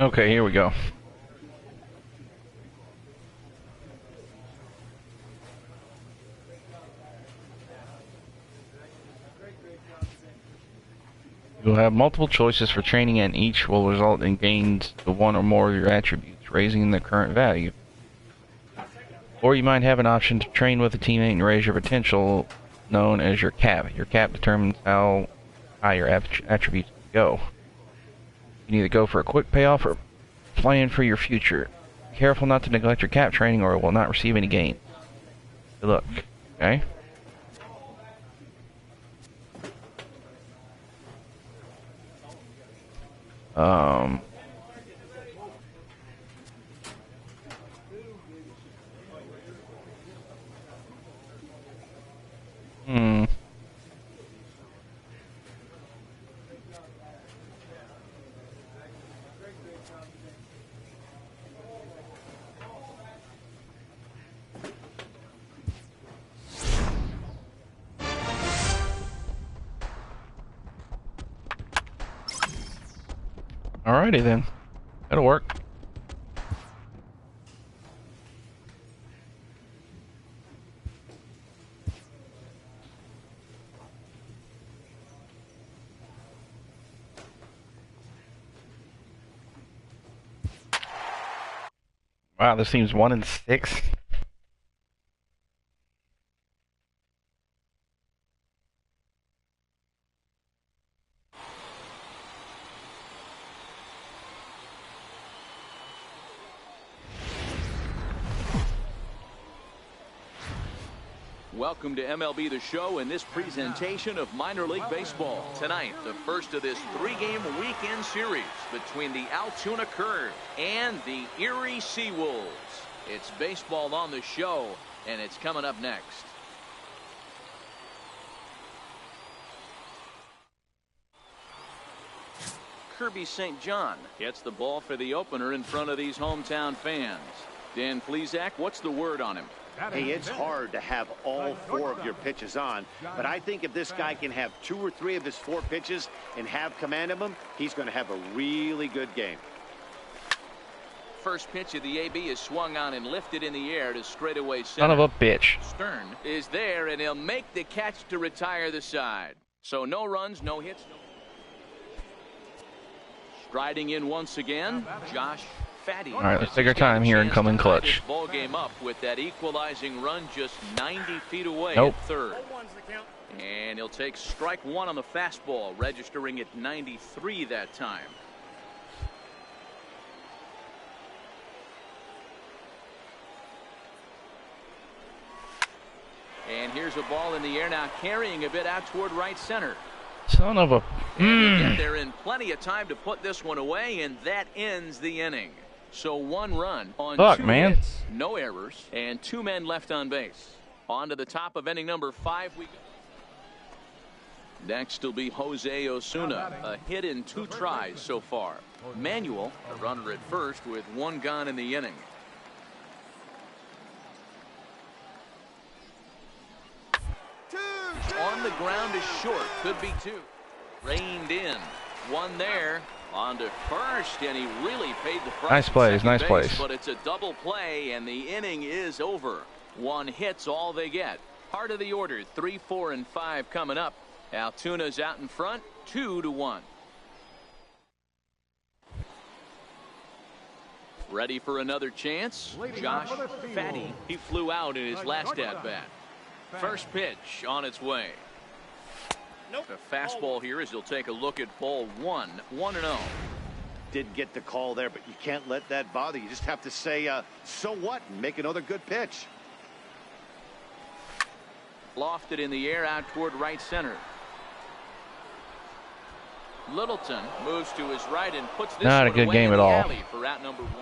Okay, here we go. You'll have multiple choices for training, and each will result in gains to one or more of your attributes, raising their current value. Or you might have an option to train with a teammate and raise your potential, known as your cap. Your cap determines how high your attributes go. You can either go for a quick payoff or plan for your future. Be careful not to neglect your cap training or it will not receive any gains. Good luck. Okay? Hmm. Alrighty then. That'll work. Wow, this seems 1 in 6. Welcome to MLB The Show and this presentation of minor league baseball. Tonight, the first of this 3-game weekend series between the Altoona Curve and the Erie Seawolves. It's baseball on the show, and it's coming up next. Kirby St. John gets the ball for the opener in front of these hometown fans. Dan Plesac, what's the word on him? Hey, it's hard to have all 4 of your pitches on, but I think if this guy can have 2 or 3 of his 4 pitches and have command of them, he's going to have a really good game. First pitch of the AB is swung on and lifted in the air to straightaway center. Son of a bitch. Stern is there, and he'll make the catch to retire the side. So no runs, no hits. Striding in once again, Josh Fatty. All right, let's take our time here and come in clutch. Ball game up with that equalizing run just 90 feet away Nope. at third. And he'll take strike 1 on the fastball, registering at 93 that time. And here's a ball in the air now, carrying a bit out toward right center. Son of a... And they get there in plenty of time to put this one away, and that ends the inning. So 1 run on 2 hits, no errors, and 2 men left on base. On to the top of inning number 5 we go. Next will be Jose Osuna, a hit in 2 tries so far. Manuel, a runner at first with 1 gone in the inning. On the ground is short, could be 2. Reined in, 1 there. On to first, and he really paid the price. Nice plays, nice base, plays. But it's a double play, and the inning is over. 1 hit's all they get. Part of the order, 3, 4, and 5 coming up. Altoona's out in front, 2-1. Ready for another chance? Josh Fatty. He flew out in his last at-bat. First pitch on its way. The fastball here as he'll take a look at ball 1, 1-0. Did get the call there, but you can't let that bother you. Just have to say, so what, and make another good pitch. Lofted in the air out toward right center. Littleton moves to his right and puts this Not a one good away game in at the all. alley for out number 1.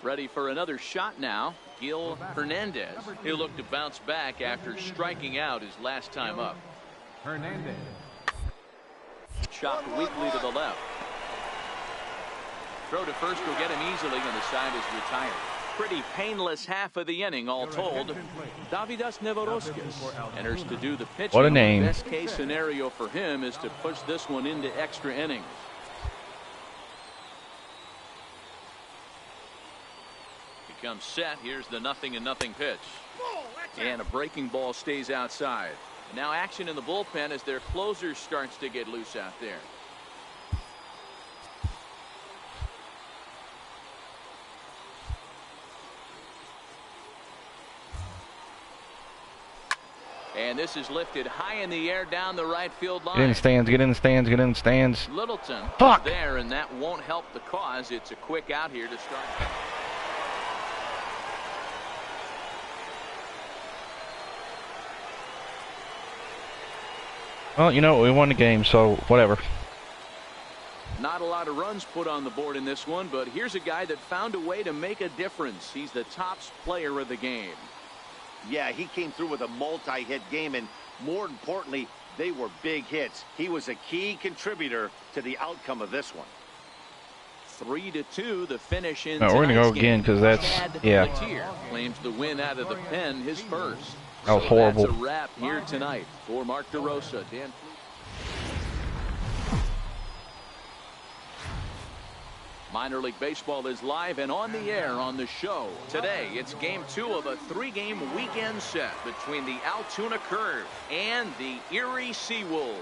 Ready for another shot now. Gil Hernandez. He'll look to bounce back after striking out his last time up. Hernandez. Chopped weakly to the left. Throw to first will get him easily, and the side is retired. Pretty painless half of the inning, all told. Davidas Nevoroskis enters to do the pitching. What a name. Best case scenario for him is to push this one into extra innings. comes set. Here's the 0-0 pitch. And a breaking ball stays outside. And now action in the bullpen as their closer starts to get loose out there. And this is lifted high in the air down the right field line. Get in the stands, get in the stands, get in the stands. Littleton Fuck. there, and that won't help the cause. It's a quick out here to start. Well, you know, we won the game, so whatever. Not a lot of runs put on the board in this one, but here's a guy that found a way to make a difference. He's the top player of the game. Yeah, he came through with a multi-hit game, and more importantly, they were big hits. He was a key contributor to the outcome of this one. 3-2, the finish in. No, we're gonna go again because that's yeah. Latier claims the win out of the pen, his first. That was horrible. That's a wrap here tonight for Mark DeRosa. Dan. Minor League Baseball is live and on the air on the show. Today, it's Game 2 of a 3-game weekend set between the Altoona Curve and the Erie Seawolves.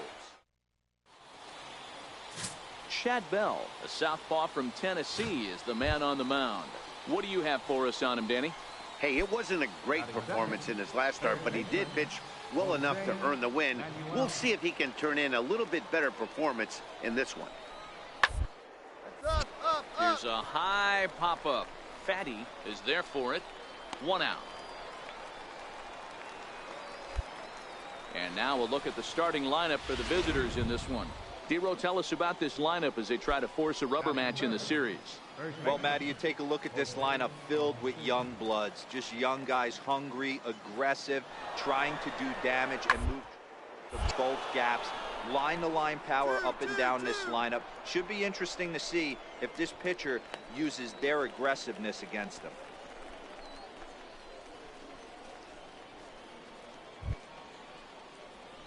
Chad Bell, a southpaw from Tennessee, is the man on the mound. What do you have for us on him, Danny? Hey, it wasn't a great performance in his last start, but he did pitch well enough to earn the win. We'll see if he can turn in a little bit better performance in this one. Here's a high pop-up. Fatty is there for it. 1 out. And now we'll look at the starting lineup for the visitors in this one. Dero, tell us about this lineup as they try to force a rubber match in the series. Well, Matty, you take a look at this lineup filled with young bloods. Just young guys, hungry, aggressive, trying to do damage and move to both gaps. Line-to-line power up and down this lineup. Should be interesting to see if this pitcher uses their aggressiveness against them.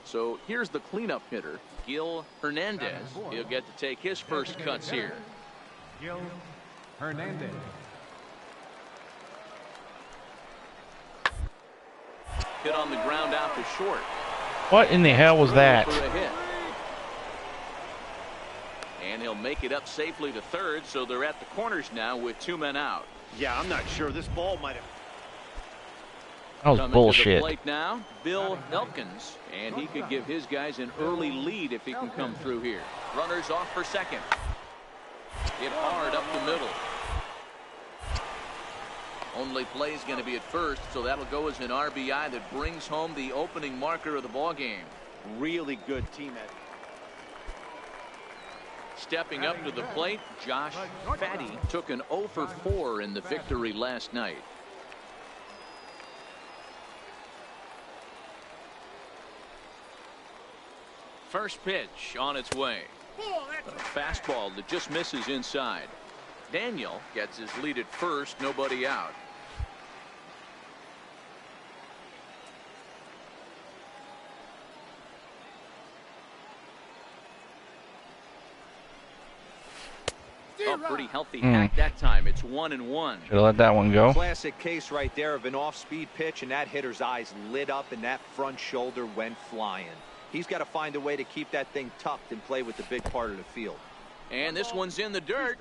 So here's the cleanup hitter, Gil Hernandez. He'll get to take his first cuts here. Gil Hernandez. Hit on the ground out to short. What in the hell was that? For a hit. And he'll make it up safely to third, so they're at the corners now with 2 men out. Yeah, I'm not sure. This ball might have... That was Coming bullshit. to the plate now, Bill Elkins, and he could give his guys an early lead if he can come through here. Runners off for second. Hit hard up the middle. Only play is going to be at first, so that'll go as an RBI that brings home the opening marker of the ball game. Really good team at... Stepping up to the plate, Josh Fatty took an 0 for 4 in the victory last night. First pitch on its way. A fastball that just misses inside. Daniel gets his lead at first, nobody out. Oh, pretty healthy hack that time. It's 1-1. Should have let that one go. Classic case right there of an off-speed pitch, and that hitter's eyes lit up and that front shoulder went flying. He's got to find a way to keep that thing tucked and play with the big part of the field. And this one's in the dirt.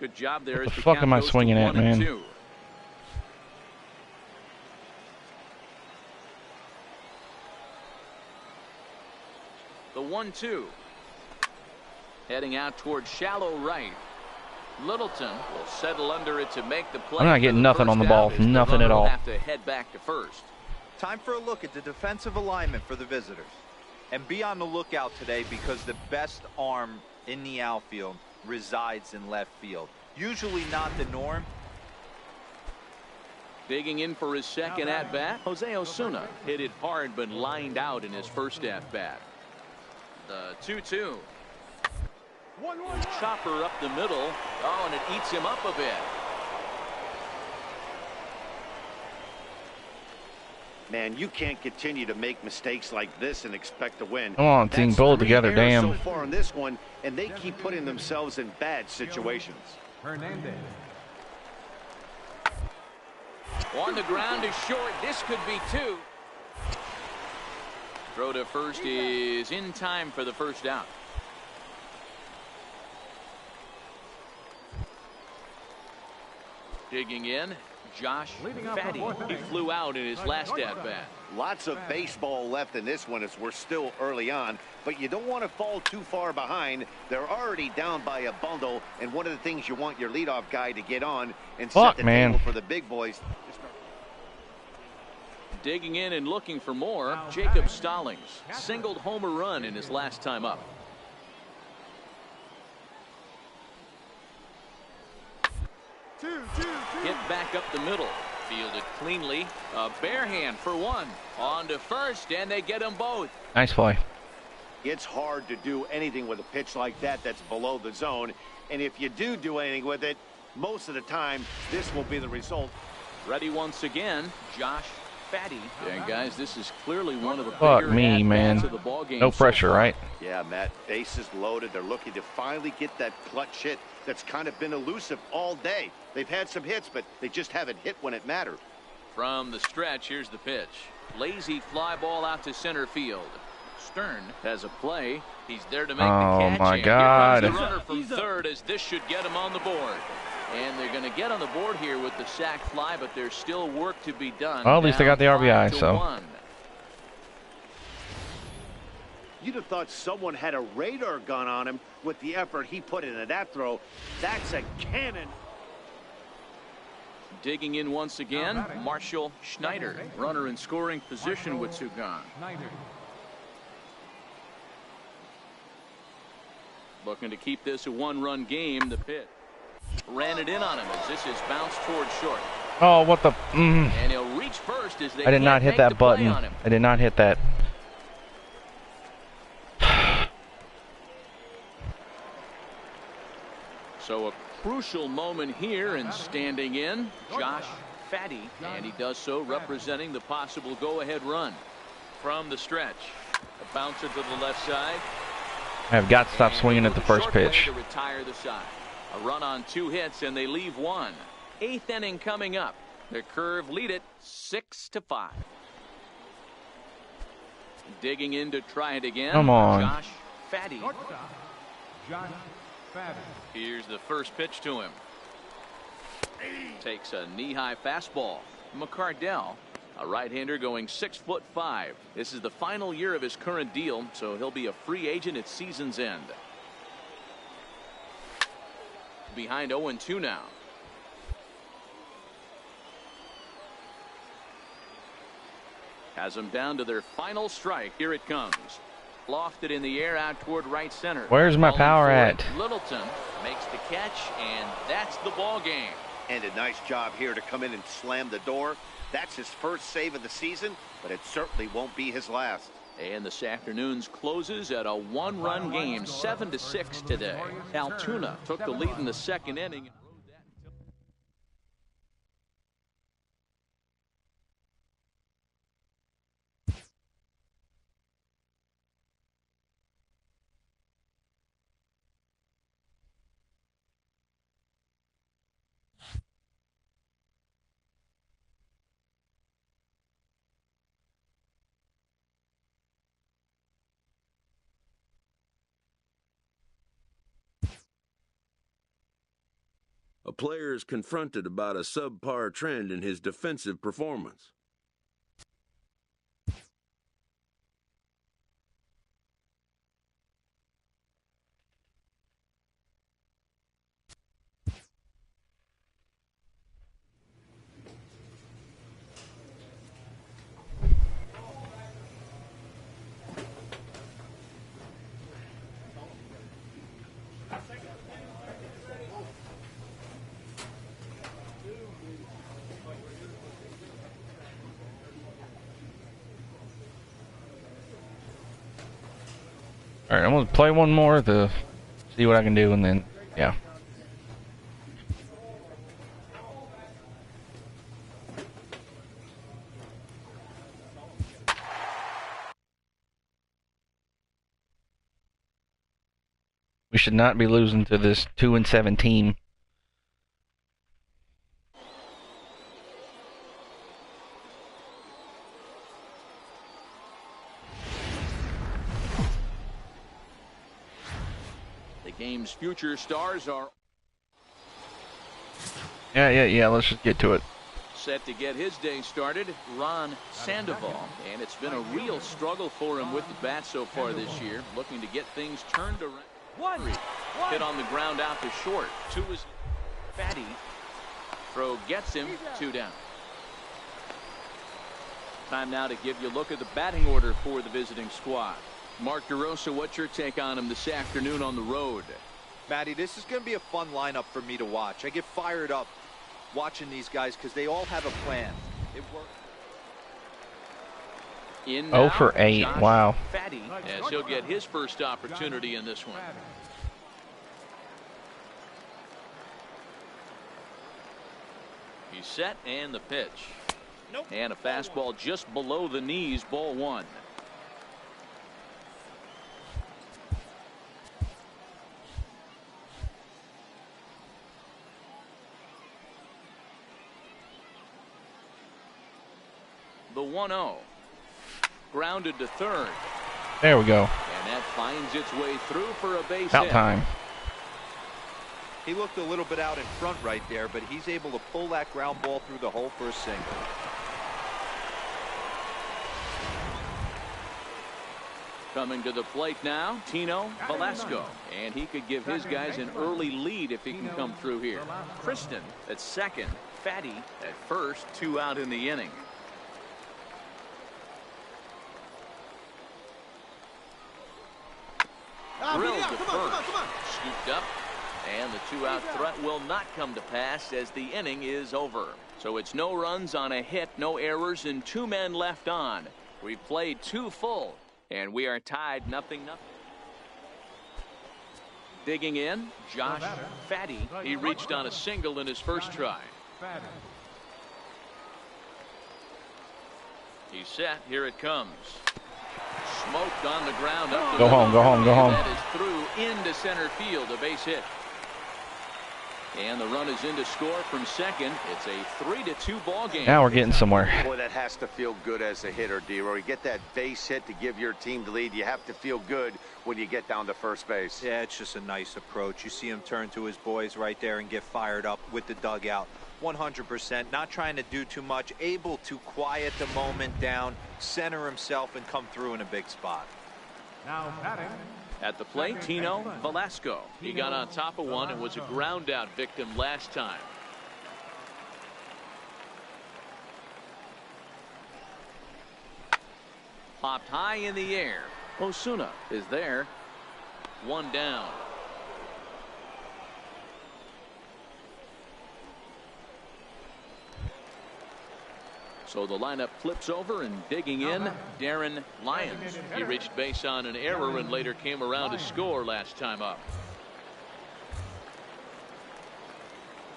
Good job there. What the fuck am I swinging at, man? The 1-2. Heading out towards shallow right. Littleton will settle under it to make the play. I'm not getting nothing on the ball. Nothing at all. Have to head back to first. Time for a look at the defensive alignment for the visitors. And be on the lookout today because the best arm in the outfield resides in left field. Usually not the norm. Digging in for his second at-bat, Jose Osuna hit it hard but lined out in his first at-bat. The 2-2. Chopper up the middle. Oh, and it eats him up a bit. Man, you can't continue to make mistakes like this and expect to win. Come on, team, pull it together, damn. So far in this one, and they keep putting themselves in bad situations. Hernandez. On the ground is short. This could be two. Throw to first is in time for the first down. Digging in, Josh Fatty. He flew out in his last at-bat. Lots of baseball left in this one as we're still early on, but you don't want to fall too far behind. They're already down by a bundle, and one of the things you want your leadoff guy to get on and set the table for the big boys. Digging in and looking for more, Jacob Stallings singled home a run in his last time up. Hit back up the middle. Fielded cleanly. A bare hand for one. On to first, and they get them both. Nice play. It's hard to do anything with a pitch like that that's below the zone. And if you do anything with it, most of the time, this will be the result. Ready once again, Josh Fatty. And guys, this is clearly one of the Fuck bigger me, man. of the ball game. No pressure, right? Yeah, Matt, bases loaded. They're looking to finally get that clutch hit that's kind of been elusive all day. They've had some hits, but they just haven't hit when it mattered. From the stretch, here's the pitch. Lazy fly ball out to center field. Stern has a play. He's there to make the catch. Oh, my and God. Here comes the runner from third, as this should get him on the board. And they're going to get on the board here with the sac fly, but there's still work to be done. Well, at least they got the RBI, so. 5-1. You'd have thought someone had a radar gun on him with the effort he put into that throw. That's a cannon. Digging in once again, Marshall Schneider, runner in scoring position with two gone. Looking to keep this a one-run game. The pitch ran it in on him as this is bounced towards short. Oh, what the? And he'll reach first as they I did not hit that button. I did not hit that. So a crucial moment here, and standing in, Josh Fatty, and he does so representing the possible go-ahead run from the stretch. A bouncer to the left side. I have got to stop swinging at the first Short play pitch. to retire the side. A run on 2 hits, and they leave 1. 8th inning coming up. The Curve lead it 6-5. Digging in to try it again. Come on. Josh Fatty. Josh Fatty. Here's the first pitch to him. Takes a knee-high fastball. McCardell, a right-hander going 6'5". This is the final year of his current deal, so he'll be a free agent at season's end. Behind 0-2 now. Has them down to their final strike. Here it comes. Lofted in the air out toward right center. Where's my power at? Littleton makes the catch, and that's the ball game. And a nice job here to come in and slam the door. That's his first save of the season, but it certainly won't be his last. And this afternoon's closes at a 1-run game, 7-6 today. Altoona took the lead in the second inning. A player is confronted about a subpar trend in his defensive performance. Alright, I'm going to play one more to see what I can do, and then, yeah. We should not be losing to this 2-7 team. Game's future stars are Yeah. Let's just get to it. set to get his day started. Ron Sandoval, and it's been a real struggle for him with the bat so far this year, looking to get things turned around. Hit on the ground out to short. 2 is Fatty. Throw gets him. 2 down. Time now to give you a look at the batting order for the visiting squad. Mark DeRosa, what's your take on him this afternoon on the road? Matty, this is going to be a fun lineup for me to watch. I get fired up watching these guys because they all have a plan. It works. In 0 for 8. Josh Wow. Fatty, as he'll get his first opportunity in this one. He's set, and the pitch. And a fastball just below the knees, ball 1. The 1-0. Grounded to third. There we go. And that finds its way through for a base About hit. time. He looked a little bit out in front right there, but he's able to pull that ground ball through the hole for a single. Coming to the plate now, Tino Velasco. And he could give his guys an early lead if he can come through here. Kristen at second, Fatty at first, 2 out in the inning. Drilled to first, scooped up, and the 2-out threat will not come to pass as the inning is over. So it's no runs on a hit, no errors, and 2 men left on. We've played 2 full, and we are tied 0-0. Digging in, Josh Fatty. He reached on a single in his first try. He's set. Here it comes. Smoked on the ground. Up Go home, go home, go home. That is through into center field. A base hit. And the run is in to score from second. It's a 3-2 ball game. Now we're getting somewhere. Boy, that has to feel good as a hitter, D-Roy. You get that base hit to give your team the lead. You have to feel good when you get down to first base. Yeah, it's just a nice approach. You see him turn to his boys right there and get fired up with the dugout. 100%, not trying to do too much, able to quiet the moment down, center himself, and come through in a big spot. Now batting. At the plate, Tino Velasco. He got on top of one and was a ground out victim last time. Popped high in the air. Osuna is there. 1 down. So the lineup flips over, and digging in, Darren Lyons. He reached base on an error and later came around to score last time up.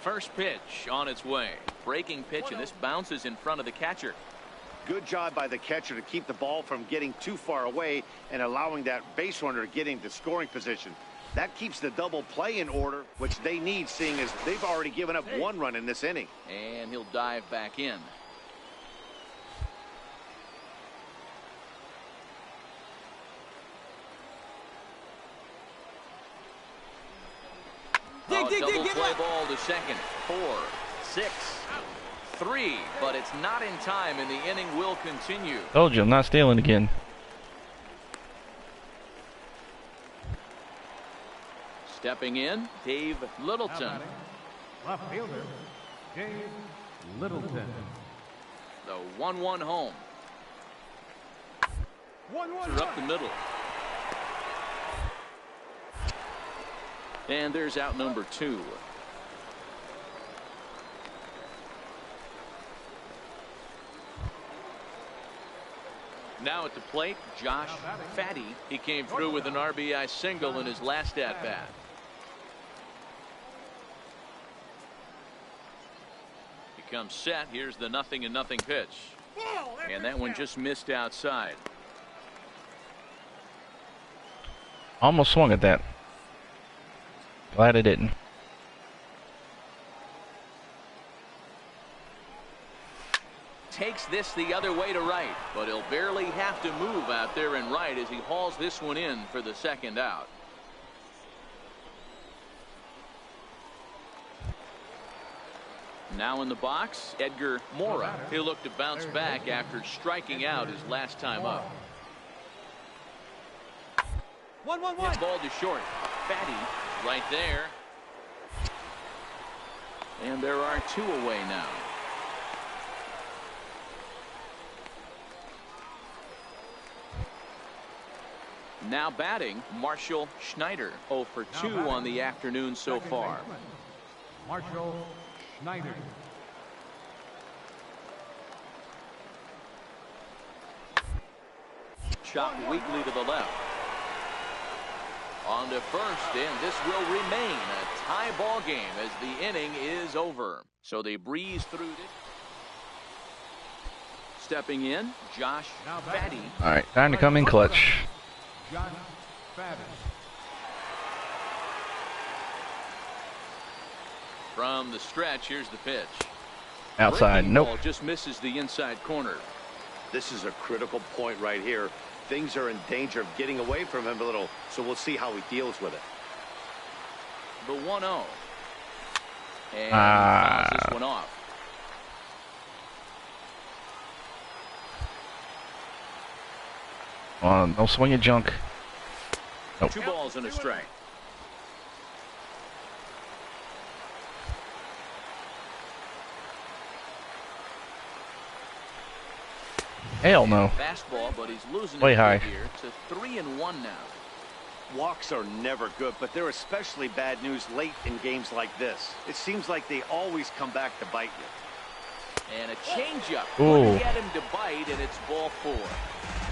First pitch on its way. Breaking pitch, and this bounces in front of the catcher. Good job by the catcher to keep the ball from getting too far away and allowing that base runner to get into scoring position. That keeps the double play in order, which they need, seeing as they've already given up 1 run in this inning. And he'll dive back in. Double play ball to second. 4, 6, 3, but it's not in time, and the inning will continue. Told you, I'm not stealing again. Stepping in, Dave Littleton. Left fielder, Dave Littleton. The 1-1 home. 1-1 Up the middle. And there's out number 2. Now at the plate, Josh Fatty. He came through with an RBI single in his last at-bat. He comes set. Here's the 0-0 pitch. And that one just missed outside. Almost swung at that. Glad I didn't. Takes this the other way to right, but he'll barely have to move out there in right as he hauls this one in for the second out. Now in the box, Edgar Mora. He'll look to bounce back after striking out his last time up. 1-1-1. Hit ball to short. Fatty right there. And there are 2 away now. Now batting, Marshall Schneider. 0 for 2 on the afternoon so far. Marshall Schneider. Chopped weakly to the left. On to first, and this will remain a tie ball game as the inning is over. So they breeze through it. Stepping in, Josh Fatty. All right, time to come in clutch. Josh Fatty. From the stretch, here's the pitch. Outside, Breaking nope. ball just misses the inside corner. This is a critical point right here. Things are in danger of getting away from him a little, so we'll see how he deals with it. The 1-0. And he fouls this one off. No swing of junk. Nope. 2 balls and a strike. Hell no. Fastball, but he's losing Way it high. here to 3-1 now. Walks are never good, but they're especially bad news late in games like this. It seems like they always come back to bite you. And a changeup. Ooh. Couldn't get him to bite, and it's ball 4.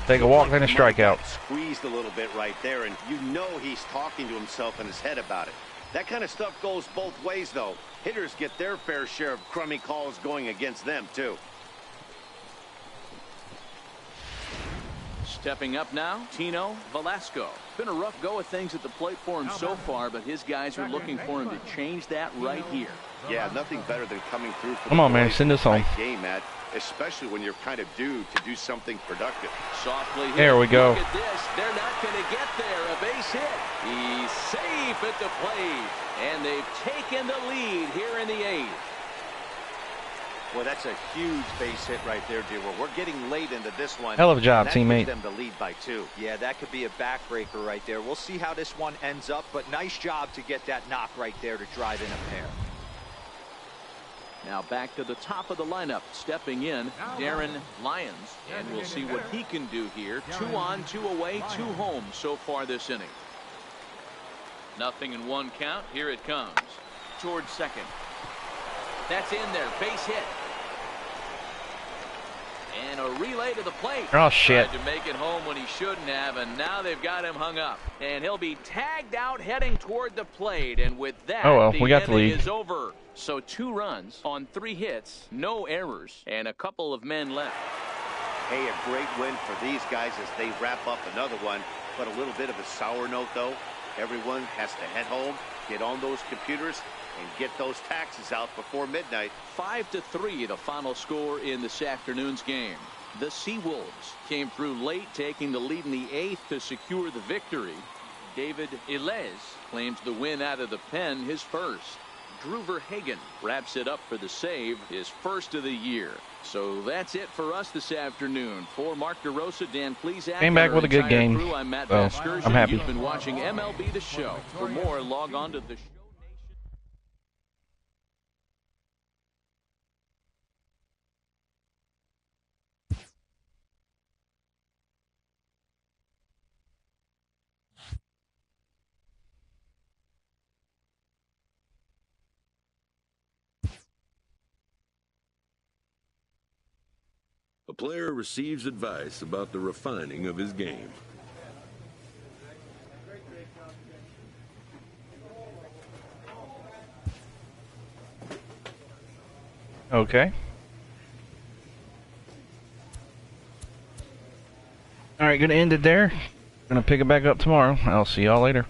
Take a walk, then a strikeout. Squeezed a little bit right there, and you know he's talking to himself in his head about it. That kind of stuff goes both ways, though. Hitters get their fair share of crummy calls going against them, too. Stepping up now, Tino Velasco. Been a rough go of things at the plate for him so far, but his guys are looking for him to change that right here. Yeah, nothing better than coming through for Come the on, man, boys send us in a home. tight game, Matt, especially when you're kind of due to do something productive. Softly hit. There we go. Look at this. They're not going to get there. A base hit. He's safe at the plate. And they've taken the lead here in the 8th. Well, that's a huge base hit right there, dear. Well, we're getting late into this one. Hell of a job, That teammate. gives them the lead by 2. Yeah, that could be a backbreaker right there. We'll see how this one ends up, but nice job to get that knock right there to drive in a pair. Now back to the top of the lineup. Stepping in, Darren Lyons. And we'll see what he can do here. 2 on, 2 away, 2 home so far this inning. Nothing in 1 count. Here it comes. Towards second. That's in there. Base hit. And a relay to the plate. Oh, shit. Tried to make it home when he shouldn't have, and now they've got him hung up. And he'll be tagged out heading toward the plate. And with that, Oh, well, we got the inning lead. is over. So 2 runs on 3 hits, no errors, and a couple of men left. Hey, a great win for these guys as they wrap up another one. But a little bit of a sour note, though. Everyone has to head home, get on those computers, and get those taxes out before midnight. 5-3 the final score in this afternoon's game. The Seawolves came through late, taking the lead in the 8th to secure the victory. David Ilez claims the win out of the pen, his first. Drew Verhagen wraps it up for the save, his first of the year. So that's it for us this afternoon. For Mark DeRosa, Dan Plesac, Came back and with a good our entire game. crew, I'm Matt So, Vasgersian. I'm happy. You've been watching MLB The Show. For more, log on to the show. A player receives advice about the refining of his game. Okay. All right, gonna end it there. Gonna pick it back up tomorrow. I'll see y'all later.